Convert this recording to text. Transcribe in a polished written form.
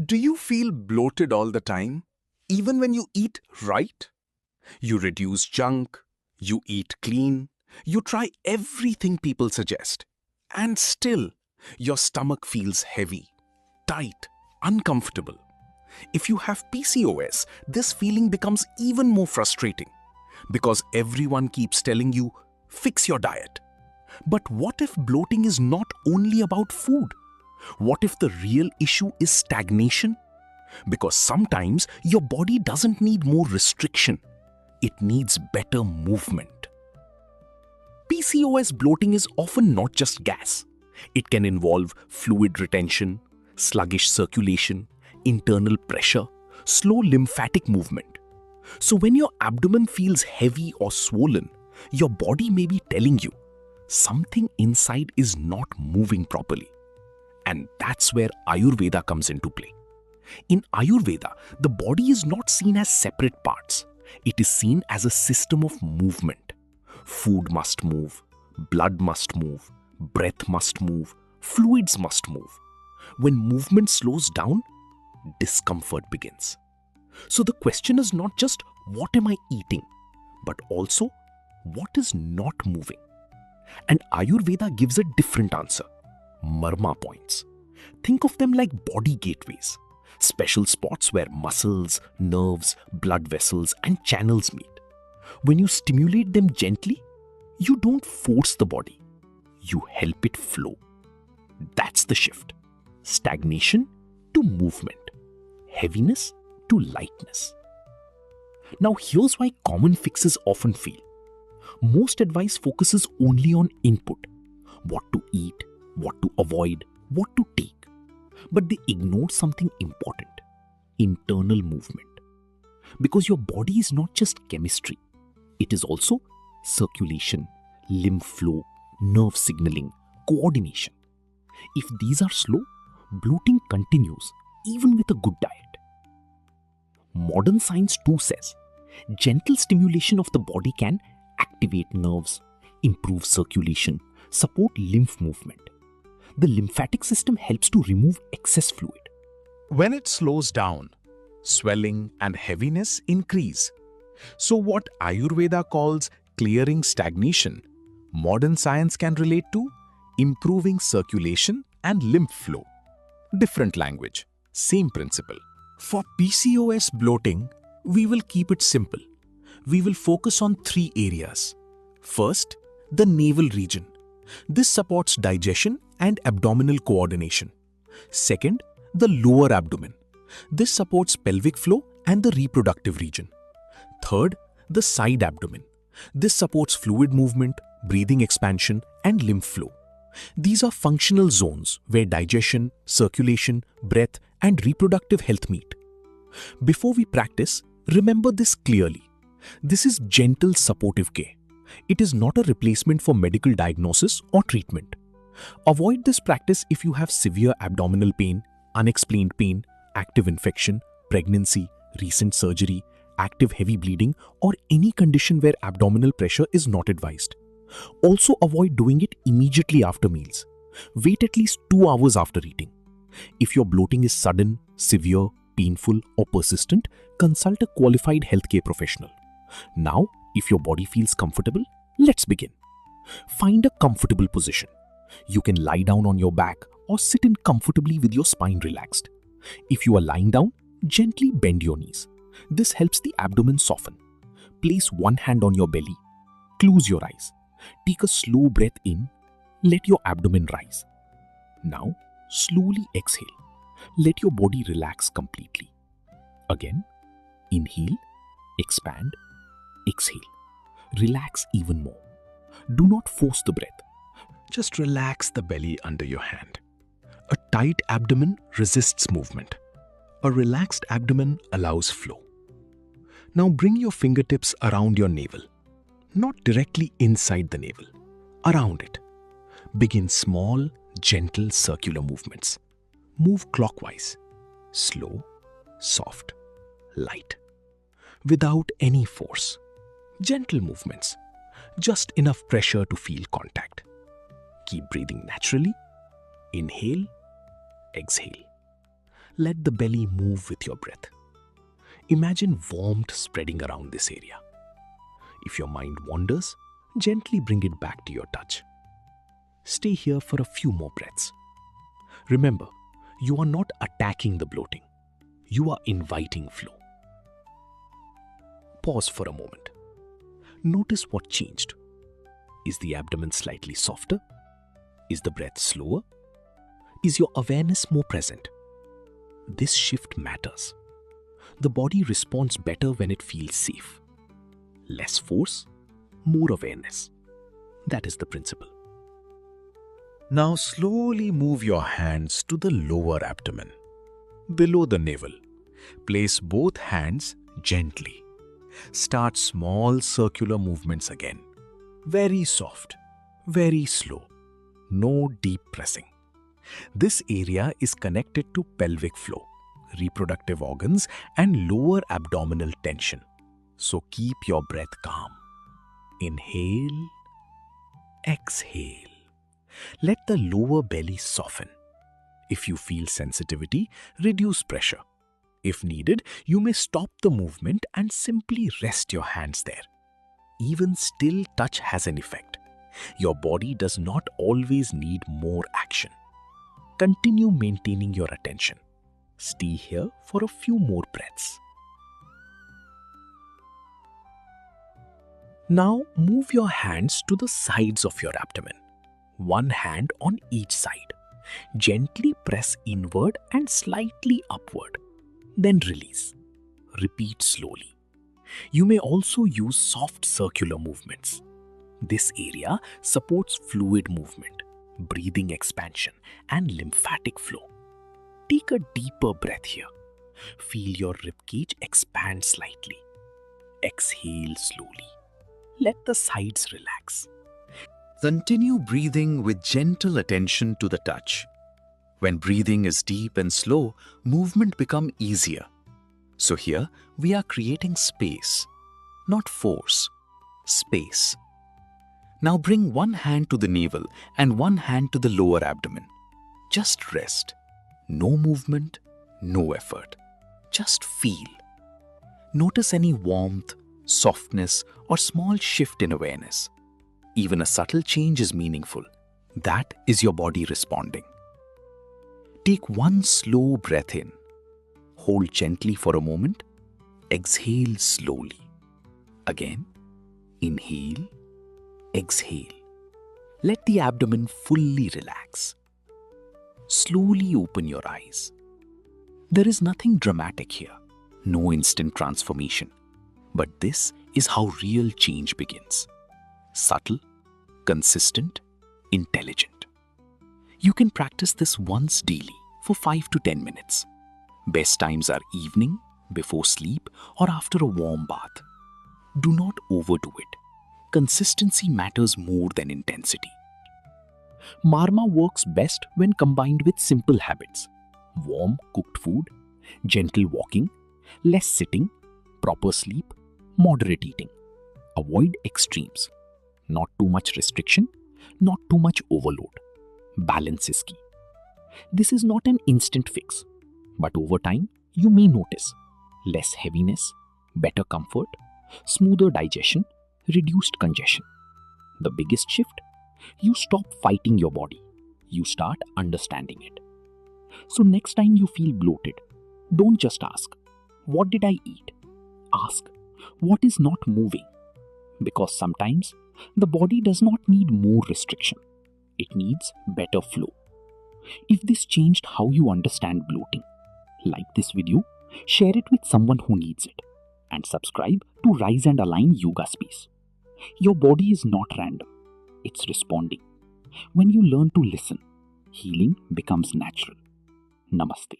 Do you feel bloated all the time, even when you eat right? You reduce junk, you eat clean, you try everything people suggest, and still your stomach feels heavy, tight, uncomfortable. If you have PCOS, this feeling becomes even more frustrating because everyone keeps telling you, fix your diet. But what if bloating is not only about food? What if the real issue is stagnation? Because sometimes your body doesn't need more restriction, it needs better movement. PCOS bloating is often not just gas. It can involve fluid retention, sluggish circulation, internal pressure, slow lymphatic movement. So when your abdomen feels heavy or swollen, your body may be telling you something inside is not moving properly. And that's where Ayurveda comes into play. In Ayurveda, the body is not seen as separate parts. It is seen as a system of movement. Food must move, blood must move, breath must move, fluids must move. When movement slows down, discomfort begins. So the question is not just what am I eating, but also what is not moving. And Ayurveda gives a different answer. Marma points. Think of them like body gateways, special spots where muscles, nerves, blood vessels, and channels meet. When you stimulate them gently, you don't force the body, you help it flow. That's the shift. Stagnation to movement, heaviness to lightness. Now here's why common fixes often fail. Most advice focuses only on input, what to eat, what to avoid, what to take. But they ignore something important, internal movement. Because your body is not just chemistry, it is also circulation, lymph flow, nerve signaling, coordination. If these are slow, bloating continues even with a good diet. Modern science too says gentle stimulation of the body can activate nerves, improve circulation, support lymph movement. The lymphatic system helps to remove excess fluid. When it slows down, swelling and heaviness increase. So what Ayurveda calls clearing stagnation, modern science can relate to improving circulation and lymph flow. Different language, same principle. For PCOS bloating, we will keep it simple. We will focus on 3 areas. First, the navel region. This supports digestion and abdominal coordination. Second, the lower abdomen. This supports pelvic flow and the reproductive region. Third, the side abdomen. This supports fluid movement, breathing expansion, and lymph flow. These are functional zones where digestion, circulation, breath, and reproductive health meet. Before we practice, remember this clearly. This is gentle supportive care. It is not a replacement for medical diagnosis or treatment. Avoid this practice if you have severe abdominal pain, unexplained pain, active infection, pregnancy, recent surgery, active heavy bleeding, or any condition where abdominal pressure is not advised. Also avoid doing it immediately after meals. Wait at least 2 hours after eating. If your bloating is sudden, severe, painful, or persistent, consult a qualified healthcare professional. Now, if your body feels comfortable, let's begin. Find a comfortable position. You can lie down on your back or sit in comfortably with your spine relaxed. If you are lying down, gently bend your knees. This helps the abdomen soften. Place one hand on your belly. Close your eyes. Take a slow breath in. Let your abdomen rise. Now, slowly exhale. Let your body relax completely. Again, inhale, expand, exhale. Relax even more. Do not force the breath. Just relax the belly under your hand. A tight abdomen resists movement. A relaxed abdomen allows flow. Now bring your fingertips around your navel. Not directly inside the navel, around it. Begin small, gentle circular movements. Move clockwise. Slow, soft, light. Without any force. Gentle movements. Just enough pressure to feel contact. Keep breathing naturally. Inhale, exhale. Let the belly move with your breath. Imagine warmth spreading around this area. If your mind wanders, gently bring it back to your touch. Stay here for a few more breaths. Remember, you are not attacking the bloating. You are inviting flow. Pause for a moment. Notice what changed. Is the abdomen slightly softer? Is the breath slower? Is your awareness more present? This shift matters. The body responds better when it feels safe. Less force, more awareness. That is the principle. Now slowly move your hands to the lower abdomen, below the navel. Place both hands gently. Start small circular movements again. Very soft, very slow. No deep pressing. This area is connected to pelvic flow, reproductive organs, and lower abdominal tension. So keep your breath calm. Inhale, exhale. Let the lower belly soften. If you feel sensitivity, reduce pressure. If needed, you may stop the movement and simply rest your hands there. Even still touch has an effect. Your body does not always need more action. Continue maintaining your attention. Stay here for a few more breaths. Now move your hands to the sides of your abdomen. One hand on each side. Gently press inward and slightly upward. Then release. Repeat slowly. You may also use soft circular movements. This area supports fluid movement, breathing expansion, and lymphatic flow. Take a deeper breath here. Feel your ribcage expand slightly. Exhale slowly. Let the sides relax. Continue breathing with gentle attention to the touch. When breathing is deep and slow, movement becomes easier. So here, we are creating space, not force, space. Now bring one hand to the navel and one hand to the lower abdomen. Just rest. No movement, no effort. Just feel. Notice any warmth, softness, or small shift in awareness. Even a subtle change is meaningful. That is your body responding. Take one slow breath in. Hold gently for a moment. Exhale slowly. Again, inhale, exhale. Let the abdomen fully relax. Slowly open your eyes. There is nothing dramatic here, no instant transformation. But this is how real change begins. Subtle, consistent, intelligent. You can practice this once daily for 5 to 10 minutes. Best times are evening, before sleep, or after a warm bath. Do not overdo it. Consistency matters more than intensity. Marma works best when combined with simple habits. Warm, cooked food, gentle walking, less sitting, proper sleep, moderate eating. Avoid extremes. Not too much restriction, not too much overload. Balance is key. This is not an instant fix, but over time, you may notice less heaviness, better comfort, smoother digestion, reduced congestion. The biggest shift? You stop fighting your body. You start understanding it. So next time you feel bloated, don't just ask, what did I eat? Ask, what is not moving? Because sometimes the body does not need more restriction. It needs better flow. If this changed how you understand bloating, like this video, share it with someone who needs it, and subscribe to Rise and Align Yoga Space. Your body is not random. It's responding. When you learn to listen, healing becomes natural. Namaste.